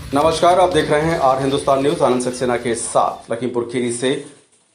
नमस्कार, आप देख रहे हैं आर हिंदुस्तान न्यूज। आनंद सक्सेना के साथ लखीमपुर खीरी से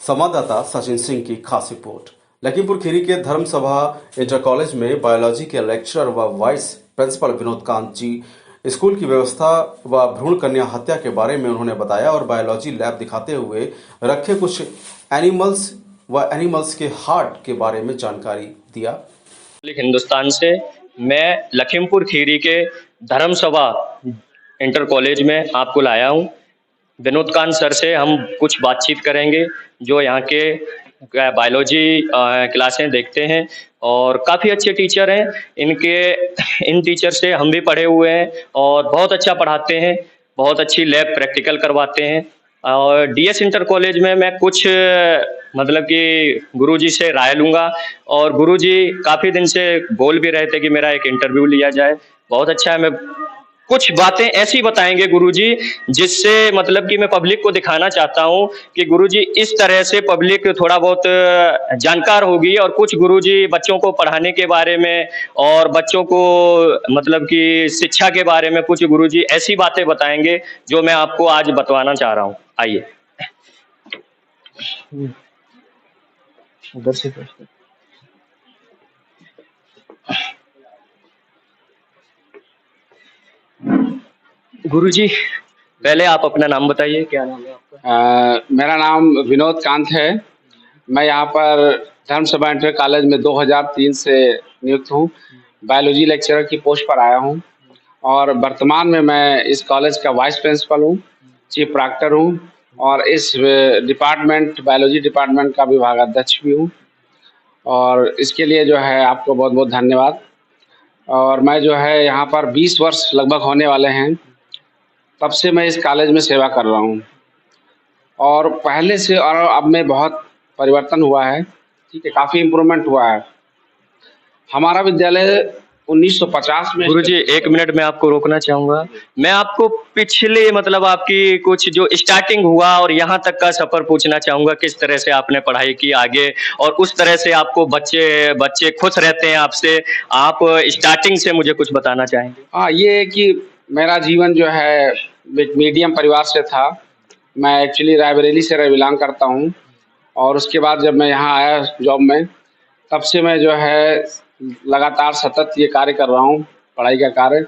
संवाददाता सचिन सिंह की खास रिपोर्ट। लखीमपुर खीरी के धर्म सभा इंटर कॉलेज में बायोलॉजी के लेक्चरर व वाइस प्रिंसिपल विनोद कांत जी स्कूल की व्यवस्था व भ्रूण कन्या हत्या के बारे में उन्होंने बताया और बायोलॉजी लैब दिखाते हुए रखे कुछ एनिमल्स के हार्ट के बारे में जानकारी दिया। हिंदुस्तान से मैं लखीमपुर खीरी के धर्म सभा इंटर कॉलेज में आपको लाया हूं। विनोद कांत सर से हम कुछ बातचीत करेंगे, जो यहाँ के बायोलॉजी क्लासें देखते हैं और काफ़ी अच्छे टीचर हैं। इन टीचर से हम भी पढ़े हुए हैं और बहुत अच्छा पढ़ाते हैं, बहुत अच्छी लैब प्रैक्टिकल करवाते हैं। और डीएस इंटर कॉलेज में मैं कुछ मतलब कि गुरुजी से राय लूँगा और गुरुजी काफ़ी दिन से बोल भी रहे थे कि मेरा एक इंटरव्यू लिया जाए। बहुत अच्छा है, मैं कुछ बातें ऐसी बताएंगे गुरुजी जिससे मतलब कि मैं पब्लिक को दिखाना चाहता हूं कि गुरुजी इस तरह से पब्लिक थोड़ा बहुत जानकार होगी। और कुछ गुरुजी बच्चों को पढ़ाने के बारे में और बच्चों को मतलब कि शिक्षा के बारे में कुछ गुरुजी ऐसी बातें बताएंगे जो मैं आपको आज बतवाना चाह रहा हूं। आइए उधर से गुरुजी, पहले आप अपना नाम बताइए, क्या नाम है आपका? मेरा नाम विनोद कांत है। मैं यहाँ पर धर्म सभा इंटर कॉलेज में 2003 से नियुक्त हूँ। बायोलॉजी लेक्चरर की पोस्ट पर आया हूँ और वर्तमान में मैं इस कॉलेज का वाइस प्रिंसिपल हूँ, चीफ प्रॉक्टर हूँ और इस डिपार्टमेंट बायोलॉजी डिपार्टमेंट का विभागाध्यक्ष भी हूँ। और इसके लिए जो है आपको बहुत बहुत धन्यवाद। और मैं जो है यहाँ पर 20 वर्ष लगभग होने वाले हैं, तब से मैं इस कॉलेज में सेवा कर रहा हूँ और पहले से और अब में बहुत परिवर्तन हुआ है। ठीक है, काफ़ी इम्प्रूवमेंट हुआ है। हमारा विद्यालय 1950 में। गुरुजी एक मिनट में आपको रोकना चाहूँगा। मैं आपको पिछले मतलब आपकी कुछ जो स्टार्टिंग हुआ और यहाँ तक का सफ़र पूछना चाहूँगा, किस तरह से आपने पढ़ाई की आगे और उस तरह से आपको बच्चे खुश रहते हैं आपसे। आप स्टार्टिंग से मुझे कुछ बताना चाहेंगे? हाँ, ये है कि मेरा जीवन जो है एक मीडियम परिवार से था। मैं एक्चुअली रायबरेली से बिलोंग करता हूँ और उसके बाद जब मैं यहाँ आया जॉब में, तब से मैं जो है लगातार सतत ये कार्य कर रहा हूँ, पढ़ाई का कार्य,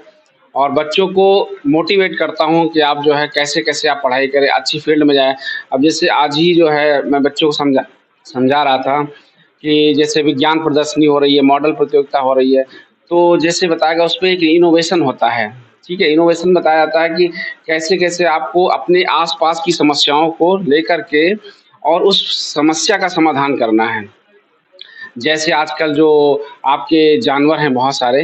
और बच्चों को मोटिवेट करता हूँ कि आप जो है कैसे आप पढ़ाई करें, अच्छी फील्ड में जाएं। अब जैसे आज ही जो है मैं बच्चों को समझा रहा था कि जैसे विज्ञान प्रदर्शनी हो रही है, मॉडल प्रतियोगिता हो रही है, तो जैसे बताया गया उस पर एक इनोवेशन होता है। ठीक है, इनोवेशन बताया जाता है कि कैसे आपको अपने आसपास की समस्याओं को लेकर के और उस समस्या का समाधान करना है। जैसे आजकल जो आपके जानवर हैं बहुत सारे,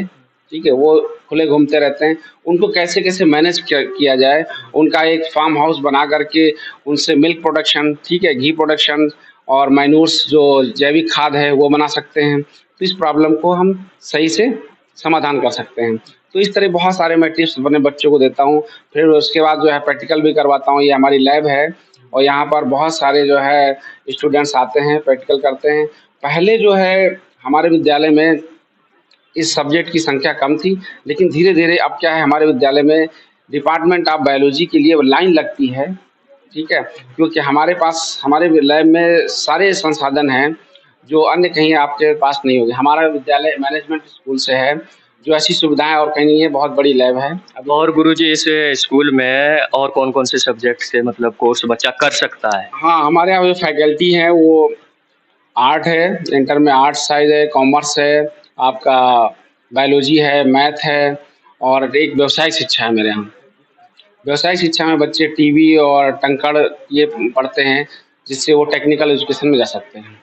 ठीक है, वो खुले घूमते रहते हैं, उनको कैसे मैनेज किया जाए, उनका एक फार्म हाउस बना करके उनसे मिल्क प्रोडक्शन, ठीक है, घी प्रोडक्शन और मैन्यूर्स जो जैविक खाद है वो बना सकते हैं। तो इस प्रॉब्लम को हम सही से समाधान कर सकते हैं। तो इस तरह बहुत सारे मैं टिप्स अपने बच्चों को देता हूँ। फिर उसके बाद जो है प्रैक्टिकल भी करवाता हूँ। ये हमारी लैब है और यहाँ पर बहुत सारे जो है स्टूडेंट्स आते हैं, प्रैक्टिकल करते हैं। पहले जो है हमारे विद्यालय में इस सब्जेक्ट की संख्या कम थी, लेकिन धीरे धीरे अब क्या है, हमारे विद्यालय में डिपार्टमेंट ऑफ बायोलॉजी के लिए लाइन लगती है। ठीक है, क्योंकि हमारे पास हमारे लैब में सारे संसाधन हैं जो अन्य कहीं आपके पास नहीं होगी। हमारा विद्यालय मैनेजमेंट स्कूल से है, जो ऐसी सुविधाएं और कहीं नहीं है, बहुत बड़ी लैब है। और गुरुजी इस स्कूल में और कौन-कौन से सब्जेक्ट से मतलब कोर्स बच्चा कर सकता है? हाँ, हमारे यहाँ जो फैकल्टी है वो आर्ट है, इंटर में आर्ट्स साइड है, कॉमर्स है, आपका बायोलॉजी है, मैथ है और एक व्यवसायिक शिक्षा है मेरे यहाँ। व्यवसायिक शिक्षा में बच्चे टीवी और टंकड़ ये पढ़ते हैं, जिससे वो टेक्निकल एजुकेशन में जा सकते हैं।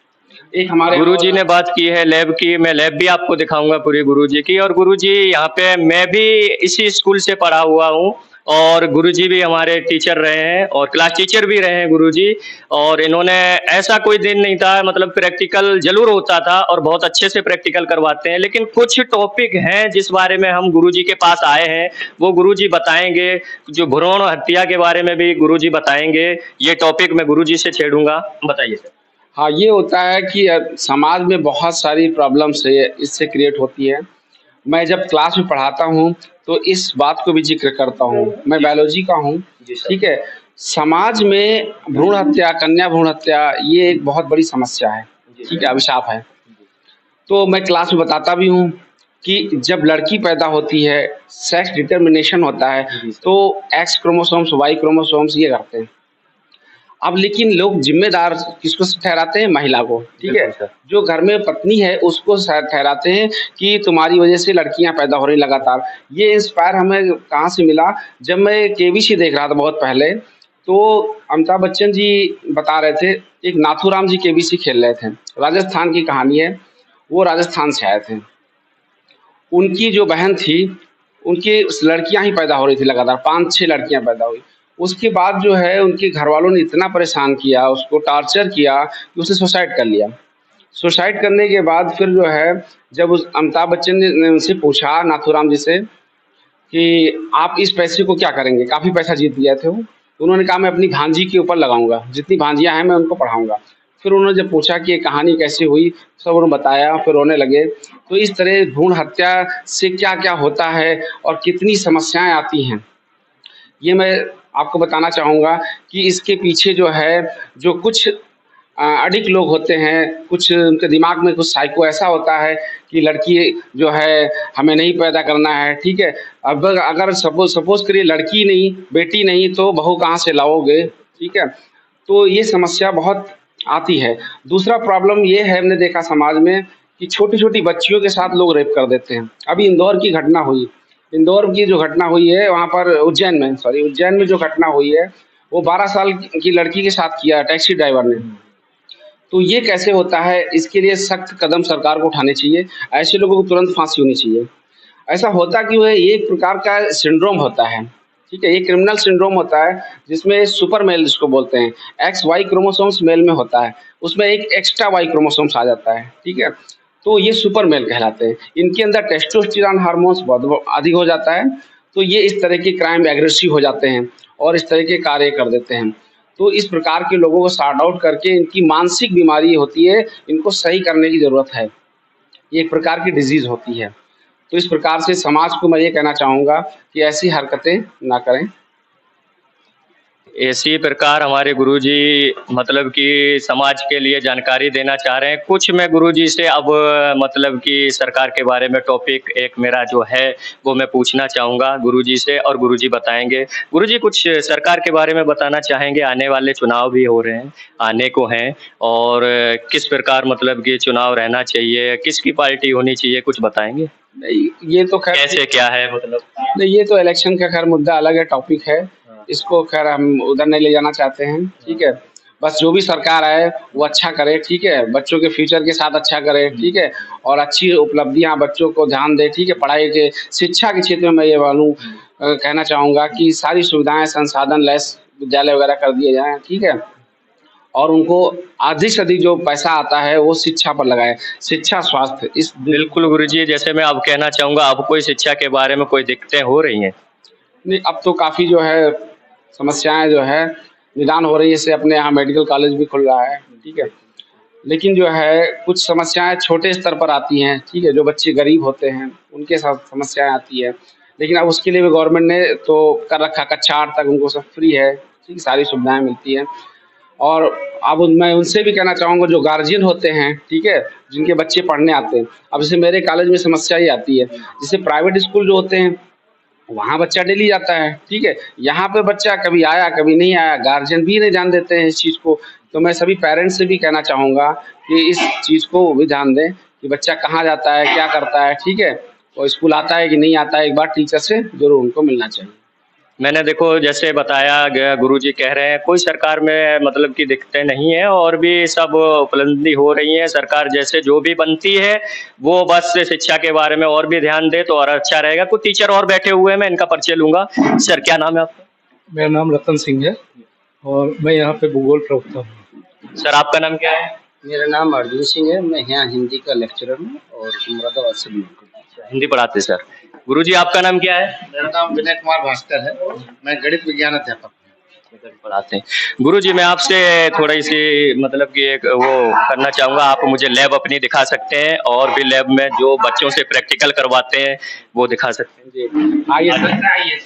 एक हमारे गुरुजी ने बात की है लैब की, मैं लैब भी आपको दिखाऊंगा पूरी गुरुजी की। और गुरुजी यहाँ पे मैं भी इसी स्कूल से पढ़ा हुआ हूँ और गुरुजी भी हमारे टीचर रहे हैं और क्लास टीचर भी रहे हैं गुरुजी। और इन्होंने ऐसा कोई दिन नहीं था, मतलब प्रैक्टिकल जरूर होता था और बहुत अच्छे से प्रैक्टिकल करवाते हैं। लेकिन कुछ टॉपिक हैं जिस बारे में हम गुरुजी के पास आए हैं, वो गुरुजी बताएंगे। जो भ्रूण हत्या के बारे में भी गुरुजी बताएंगे, ये टॉपिक मैं गुरुजी से छेड़ूंगा। बताइए सर। हाँ, ये होता है कि समाज में बहुत सारी प्रॉब्लम्स है इससे क्रिएट होती है। मैं जब क्लास में पढ़ाता हूँ तो इस बात को भी जिक्र करता हूँ। मैं बायोलॉजी का हूँ, ठीक है। समाज में भ्रूण हत्या, कन्या भ्रूण हत्या ये एक बहुत बड़ी समस्या है, ठीक है, अभिशाप है। तो मैं क्लास में बताता भी हूँ कि जब लड़की पैदा होती है, सेक्स डिटर्मिनेशन होता है, तो एक्स क्रोमोसोम्स, वाई क्रोमोसोम्स ये करते हैं। अब लेकिन लोग ज़िम्मेदार किसको ठहराते हैं? महिला को, ठीक है। जो घर में पत्नी है उसको ठहराते हैं कि तुम्हारी वजह से लड़कियां पैदा हो रही लगातार। ये इंस्पायर हमें कहाँ से मिला? जब मैं केबीसी देख रहा था बहुत पहले, तो अमिताभ बच्चन जी बता रहे थे, एक नाथूराम जी केबीसी खेल रहे थे। राजस्थान की कहानी है, वो राजस्थान से आए थे। उनकी जो बहन थी, उनकी लड़कियां ही पैदा हो रही थी लगातार, 5-6 लड़कियां पैदा हुई। उसके बाद जो है उनके घरवालों ने इतना परेशान किया, उसको टॉर्चर किया कि उसने सुसाइड कर लिया। सुसाइड करने के बाद फिर जो है, जब उस अमिताभ बच्चन ने उनसे पूछा, नाथूराम जी से, कि आप इस पैसे को क्या करेंगे? काफ़ी पैसा जीत गए थे वो। तो उन्होंने कहा मैं अपनी भांजी के ऊपर लगाऊँगा, जितनी भांजियाँ हैं मैं उनको पढ़ाऊँगा। फिर उन्होंने जब पूछा कि ये कहानी कैसी हुई, सब उन्होंने बताया, फिर रोने लगे। तो इस तरह भ्रूण हत्या से क्या-क्या होता है और कितनी समस्याएँ आती हैं, ये मैं आपको बताना चाहूँगा कि इसके पीछे जो है, जो कुछ अडिक लोग होते हैं, कुछ उनके दिमाग में कुछ साइको ऐसा होता है कि लड़की जो है हमें नहीं पैदा करना है, ठीक है। अब अगर सपोज़ करिए लड़की नहीं, बेटी नहीं तो बहू कहाँ से लाओगे, ठीक है। तो ये समस्या बहुत आती है। दूसरा प्रॉब्लम ये है, हमने देखा समाज में कि छोटी-छोटी बच्चियों के साथ लोग रेप कर देते हैं। अभी इंदौर की घटना हुई, इंदौर की जो घटना हुई है वहाँ पर उज्जैन में जो घटना हुई है, वो 12 साल की लड़की के साथ किया टैक्सी ड्राइवर ने। तो ये कैसे होता है? इसके लिए सख्त कदम सरकार को उठाने चाहिए। ऐसे लोगों को तुरंत फांसी होनी चाहिए। ऐसा होता क्यों है? ये एक प्रकार का सिंड्रोम होता है, ठीक है। ये क्रिमिनल सिंड्रोम होता है जिसमें सुपर मेल जिसको बोलते हैं, एक्स वाई क्रोमोसोम्स मेल में होता है, उसमें एक एक्स्ट्रा वाई क्रोमोसोम्स आ जाता है, ठीक है। तो ये सुपर मेल कहलाते हैं। इनके अंदर टेस्टोस्टेरोन हार्मोन्स बहुत अधिक हो जाता है, तो ये इस तरह के क्राइम एग्रेसिव हो जाते हैं और इस तरह के कार्य कर देते हैं। तो इस प्रकार के लोगों को सॉर्ट आउट करके, इनकी मानसिक बीमारी होती है, इनको सही करने की ज़रूरत है। ये एक प्रकार की डिज़ीज़ होती है। तो इस प्रकार से समाज को मैं ये कहना चाहूँगा कि ऐसी हरकतें ना करें। इसी प्रकार हमारे गुरुजी मतलब कि समाज के लिए जानकारी देना चाह रहे हैं। कुछ मैं गुरुजी से अब मतलब कि सरकार के बारे में टॉपिक एक मेरा जो है वो मैं पूछना चाहूँगा गुरुजी से, और गुरुजी बताएँगे। गुरुजी कुछ सरकार के बारे में बताना चाहेंगे? आने वाले चुनाव भी हो रहे हैं, आने को हैं, और किस प्रकार मतलब कि चुनाव रहना चाहिए, किसकी पार्टी होनी चाहिए, कुछ बताएँगे? नहीं, ये तो खैर कैसे क्या है मतलब? नहीं, ये तो इलेक्शन का खैर मुद्दा अलग है, टॉपिक है। इसको खैर हम उधर नहीं ले जाना चाहते हैं, ठीक है। बस जो भी सरकार आए वो अच्छा करे, ठीक है। बच्चों के फ्यूचर के साथ अच्छा करे, ठीक है। और अच्छी उपलब्धियाँ बच्चों को ध्यान दे, ठीक है। पढ़ाई के शिक्षा के क्षेत्र में मैं ये कहना चाहूँगा कि सारी सुविधाएँ, संसाधन लैस विद्यालय वगैरह कर दिए जाएँ, ठीक है। और उनको अधिक से अधिक जो पैसा आता है वो शिक्षा पर लगाएँ। शिक्षा, स्वास्थ्य इस बिल्कुल गुरुजी, जैसे मैं अब कहना चाहूँगा, अब कोई शिक्षा के बारे में कोई दिक्कतें हो रही हैं? नहीं, अब तो काफ़ी जो है समस्याएँ जो है निदान हो रही है। जैसे अपने यहाँ मेडिकल कॉलेज भी खुल रहा है, ठीक है। लेकिन जो है कुछ समस्याएँ छोटे स्तर पर आती हैं, ठीक है। जो बच्चे गरीब होते हैं उनके साथ समस्याएँ आती है। लेकिन अब उसके लिए भी गवर्नमेंट ने तो कर रखा, कक्षा 8 तक उनको सब फ्री है, ठीक, सारी सुविधाएँ मिलती हैं। और अब मैं उनसे भी कहना चाहूँगा जो गार्जियन होते हैं, ठीक है, जिनके बच्चे पढ़ने आते हैं। अब जैसे मेरे कॉलेज में समस्या ये आती है, जैसे प्राइवेट स्कूल जो होते हैं वहाँ बच्चा डेली जाता है, ठीक है। यहाँ पे बच्चा कभी आया, कभी नहीं आया, गार्जियन भी नहीं ध्यान देते हैं इस चीज़ को। तो मैं सभी पेरेंट्स से भी कहना चाहूँगा कि इस चीज़ को वो भी ध्यान दें कि बच्चा कहाँ जाता है, क्या करता है, ठीक है। और स्कूल आता है कि नहीं आता है, एक बार टीचर से ज़रूर उनको मिलना चाहिए। मैंने देखो जैसे बताया गया, गुरुजी कह रहे हैं कोई सरकार में मतलब की दिक्कतें नहीं है, और भी सब उपलब्धि हो रही है। सरकार जैसे जो भी बनती है वो बस शिक्षा के बारे में और भी ध्यान दे तो और अच्छा रहेगा। कुछ टीचर और बैठे हुए हैं, मैं इनका परिचय लूँगा। सर क्या नाम है आपका? मेरा नाम रतन सिंह है और मैं यहाँ पे भूगोल प्रवक्ता हूँ। सर आपका नाम क्या है? मेरा नाम अर्जुन सिंह है। मैं यहाँ हिंदी का लेक्चरर हूँ और मुरादाबाद से बिलोंग करता हूँ। हिंदी पढ़ाते सर। गुरुजी आपका नाम क्या है? मेरा नाम विनय कुमार भास्कर है। मैं गणित विज्ञान अध्यापक हूँ। पढ़ाते हैं। गुरुजी मैं आपसे थोड़ा सी मतलब कि एक वो करना चाहूंगा, आप मुझे लैब अपनी दिखा सकते हैं और भी लैब में जो बच्चों से प्रैक्टिकल करवाते हैं वो दिखा सकते हैं जी। आइए सर, आइए।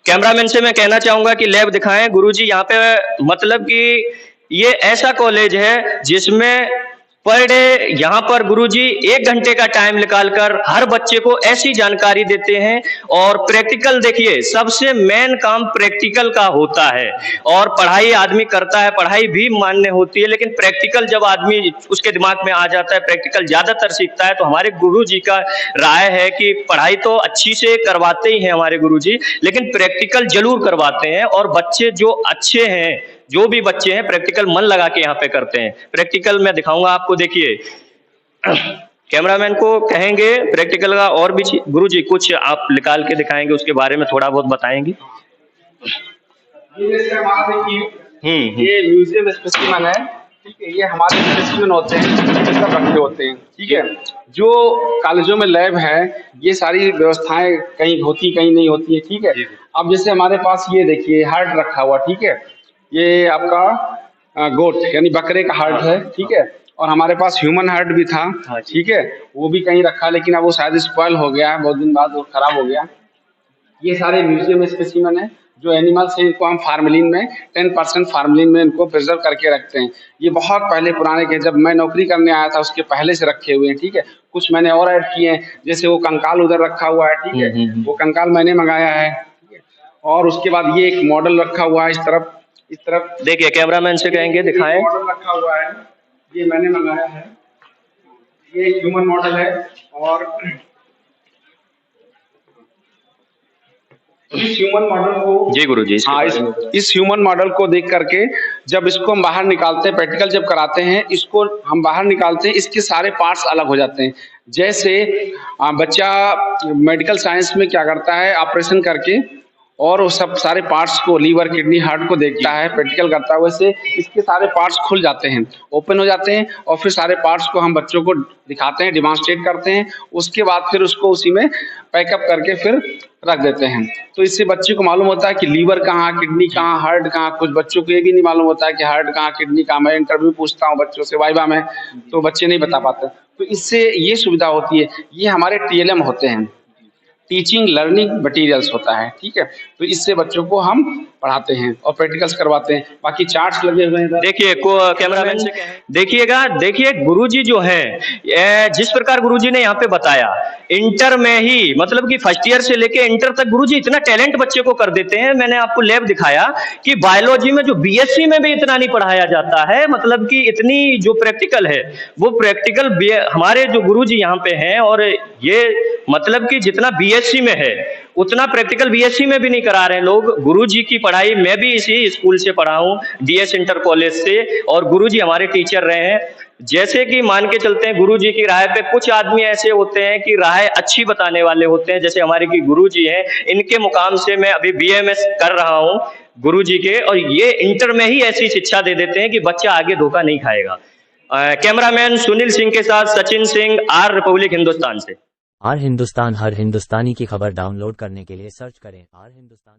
कैमरामैन से मैं कहना चाहूंगा कि लैब दिखाएं। गुरुजी यहाँ पे मतलब कि ये ऐसा कॉलेज है जिसमें पर डे यहाँ पर गुरुजी 1 घंटे का टाइम निकालकर हर बच्चे को ऐसी जानकारी देते हैं। और प्रैक्टिकल देखिए, सबसे मेन काम प्रैक्टिकल का होता है। और पढ़ाई आदमी करता है, पढ़ाई भी मान्य होती है, लेकिन प्रैक्टिकल जब आदमी उसके दिमाग में आ जाता है, प्रैक्टिकल ज्यादातर सीखता है। तो हमारे गुरुजी का राय है कि पढ़ाई तो अच्छी से करवाते ही हैं हमारे गुरुजी, लेकिन प्रैक्टिकल जरूर करवाते हैं। और बच्चे जो अच्छे हैं, जो भी बच्चे हैं, प्रैक्टिकल मन लगा के यहाँ पे करते हैं। प्रैक्टिकल मैं दिखाऊंगा आपको, देखिए कैमरामैन को कहेंगे प्रैक्टिकल का और भी गुरुजी कुछ आप निकाल के दिखाएंगे, उसके बारे में थोड़ा बहुत बताएंगे। ये म्यूजियम स्पेसिमेन है, ठीक है। ये हमारे स्पेसिमेन होते हैं, ये सब रखे होते हैं, ठीक है। जो कॉलेजों में लैब है, ये सारी व्यवस्थाएं कहीं होती कहीं नहीं होती है, ठीक है। अब जैसे हमारे पास ये देखिए हार्ट रखा हुआ, ठीक है। ये आपका गोट यानी बकरे का हार्ट है, ठीक है। और हमारे पास ह्यूमन हार्ट भी था, ठीक है, वो भी कहीं रखा, लेकिन अब वो शायद स्पॉइल हो गया, बहुत दिन बाद वो खराब हो गया। ये सारे म्यूजियम स्पेसिमेन है। जो एनिमल्स हैं इनको हम फार्मेलिन में 10% फार्मेलिन में इनको प्रिजर्व करके रखते हैं। ये बहुत पहले पुराने के, जब मैं नौकरी करने आया था उसके पहले से रखे हुए हैं, ठीक है। कुछ मैंने और ऐड किए हैं, जैसे वो कंकाल उधर रखा हुआ है, ठीक है, वो कंकाल मैंने मंगाया है। और उसके बाद ये एक मॉडल रखा हुआ है इस तरफ देखिए कैमरामैन से कहेंगे दिखाएं। मॉडल रखा हुआ है, ये मैंने मंगाया है, ये ह्यूमन मॉडल है। और इस ह्यूमन मॉडल को जी गुरुजी, हाँ, इस ह्यूमन मॉडल को देख करके जब इसको हम बाहर निकालते हैं, प्रैक्टिकल जब कराते हैं, इसको हम बाहर निकालते हैं, इसके सारे पार्ट्स अलग हो जाते हैं। जैसे बच्चा मेडिकल साइंस में क्या करता है, ऑपरेशन करके और वो सब सारे पार्ट्स को, लीवर किडनी हार्ट को देखता है, प्रैक्टिकल करता है, वैसे इसके सारे पार्ट्स खुल जाते हैं, ओपन हो जाते हैं। और फिर सारे पार्ट्स को हम बच्चों को दिखाते हैं, डिमॉन्स्ट्रेट करते हैं। उसके बाद फिर उसको उसी में पैकअप करके फिर रख देते हैं। तो इससे बच्चे को मालूम होता है कि लीवर कहाँ, किडनी कहाँ, हार्ट कहाँ। कुछ बच्चों को ये भी नहीं मालूम होता है कि हार्ट कहाँ, किडनी कहाँ। मैं इंटरव्यू पूछता हूँ बच्चों से वाइवा में, तो बच्चे नहीं बता पाते। तो इससे ये सुविधा होती है। ये हमारे TLM होते हैं, टीचिंग लर्निंग मटेरियल्स होता है, ठीक है। तो इससे बच्चों को हम पढ़ाते हैं और प्रैक्टिकल्स करवाते हैं। बाकी चार्ट्स लगे हुए हैं। देखिए कैमरामैन से देखिएगा, देखिए गुरुजी जो है, जिस प्रकार गुरुजी ने यहाँ पे बताया, इंटर में ही मतलब कि फर्स्ट ईयर से लेके इंटर तक गुरुजी इतना टैलेंट बच्चे को कर देते हैं। मैंने आपको लैब दिखाया कि बायोलॉजी में जो BSc में भी इतना नहीं पढ़ाया जाता है, मतलब कि इतनी जो प्रैक्टिकल है वो प्रैक्टिकल हमारे जो गुरुजी यहाँ पे हैं। और ये मतलब कि जितना BSc में है उतना प्रैक्टिकल BSc में भी नहीं करा रहे हैं लोग। गुरुजी की पढ़ाई मैं भी इसी स्कूल से पढ़ा हूँ, DS इंटर कॉलेज से, और गुरुजी हमारे टीचर रहे हैं। जैसे कि मान के चलते हैं गुरुजी की राय पे, कुछ आदमी ऐसे होते हैं कि राय अच्छी बताने वाले होते हैं, जैसे हमारे की गुरुजी हैं। इनके मुकाम से मैं अभी BMS कर रहा हूँ गुरुजी के, और ये इंटर में ही ऐसी शिक्षा दे देते हैं कि बच्चा आगे धोखा नहीं खाएगा। कैमरामैन सुनील सिंह के साथ सचिन सिंह, आर रिपब्लिक हिंदुस्तान से। आर हिंदुस्तान, हर हिंदुस्तानी की खबर डाउनलोड करने के लिए सर्च करें आर हिंदुस्तान।